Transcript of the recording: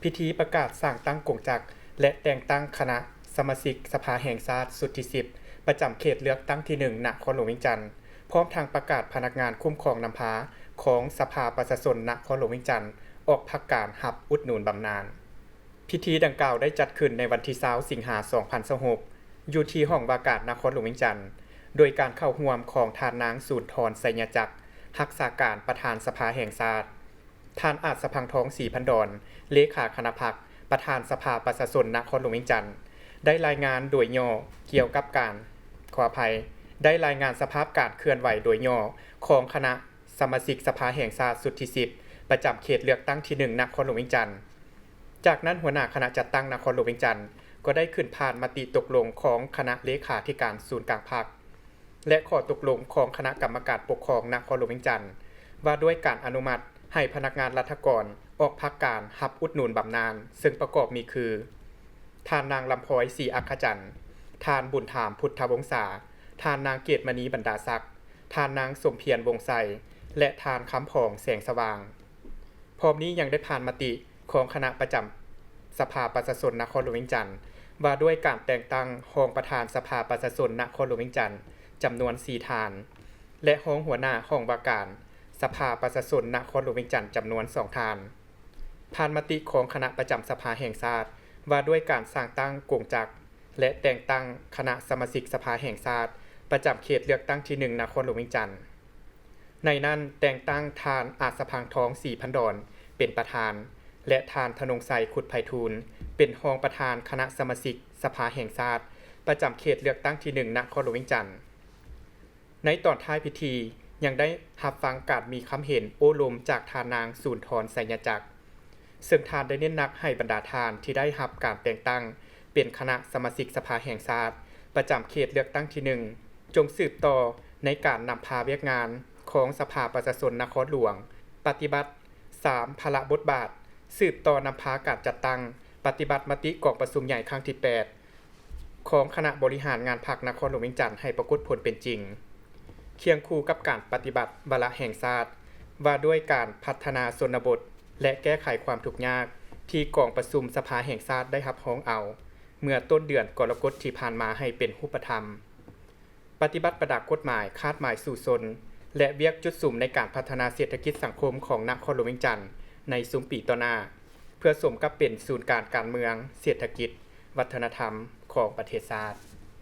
พิธีประกาศสร้างตั้งกงจักรและแต่งตั้งคณะสมาชิกสภาแห่งชาติสุดที่10ประจำเขตเลือกตั้งที่1นครหลวงเวียงจันทน์พร้อมทางประกาศพนักงานคุ้มครองนำพาของสภาประชาชนนครหลวงเวียงจันทน์ออกพักการหับอุดหนุนบำนาญพิธีดังกล่าวได้จัดขึ้นในวันที่20สิงหาคม2026อยู่ที่ห้องว่าการนครหลวงเวียงจันทน์โดยการเข้าร่วมของท่านนางสูนทรไสยจักรรักษาการประธานสภาแห่งชาติท่านอาจสะพังทองศรีพันดรเลขาคณะพรรคประธานสภาประชาชนนครหลวงเวียงจันทน์ได้รายงานโดยย่อเกี่ยวกับการขออภัยได้รายงานสภาพการเคลื่อนไหวโดยย่อของคณะสมาชิกสภาแห่งชาติสุดที่10ประจำเขตเลือกตั้งที่1นครหลวงเวียงจันทน์จากนั้นหัวหน้าคณะจัดตั้งนครหลวงเวียงจันทน์ก็ได้ขึ้นผ่านมติตกลงของคณะเลขาธิการศูนย์กลางพรรคและข้อตกลงของคณะกรรมการปกครองนครหลวงเวียงจันทน์ว่าด้วยการอนุมัติให้พนักงานรัฐกรออกพักการหับอุดหนุนบำนาญซึ่งประกอบมีคือท่านนางลำพอยศรีอัครจันทร์ท่านบุญถามพุทธวงศาท่านนางเกตมณีบรรดาศักดิ์ท่านนางสมเพียรวงไสและท่านคำผองแสงสว่างพร้อมนี้ยังได้ผ่านมติของคณะประจำสภาประชาชนนครหลวงเวียงจันทน์ว่าด้วยการแต่งตั้งรองประธานสภาประชาชนนครหลวงเวียงจันทน์จำนวน4ท่านและรองหัวหน้าห้องว่าการสภาประชาชนนครหลวงเวียงจันทน์จำนวน2ท่านผ่านมติของคณะประจำสภาแห่งชาติว่าด้วยการสร้างตั้งกงจักรและแต่งตั้งคณะสมาชิกสภาแห่งชาติประจำเขตเลือกตั้งที่1นครหลวงเวียงจันทน์ในนั้นแต่งตั้งทานอาจสะพังทองศรีพันดรเป็นประธานและทานธนงไสขุดไพฑูรย์เป็นรองประธานคณะสมาชิกสภาแห่งชาติประจำเขตเลือกตั้งที่1นครหลวงเวียงจันทน์ในตอนท้ายพิธียังได้รับฟังการมีคำเห็นโอ้ลมจากทานนางสูนทรไสยจักรซึ่งทานได้เน้นหนักให้บรรดาทานที่ได้รับการแต่งตั้งเป็นคณะสมาชิกสภาแห่งชาติประจำเขตเลือกตั้งที่1จงสืบต่อในการนำพาเวียกงานของสภาประชาชนนครหลวงปฏิบัติ3ภาระบทบาทสืบต่อนำพาการจัดตั้งปฏิบัติมติกองประชุมใหญ่ครั้งที่8ของคณะบริหารงานพรรคนครหลวงเวียงจันทน์ให้ปรากฏผลเป็นจริงเคียงคู่กับการปฏิบัติวาระแห่งชาติว่าด้วยการพัฒนาชนบทและแก้ไขความทุกข์ยากที่กองประชุมสภาแห่งชาติได้รับร้องเอาเมื่อต้นเดือนกรกฎาคมที่ผ่านมาให้เป็นรูปธรรมปฏิบัติประดับกฎหมายคาดหมายสู่ชนและเวียกจุดสุ่มในการพัฒนาเศรษฐกิจสังคมของนครหลวงเวียงจันทน์ในซุ้มปีต่อหน้าเพื่อสมกับเป็นศูนย์การเมืองเศรษฐกิจวัฒนธรรมของประเทศชาติ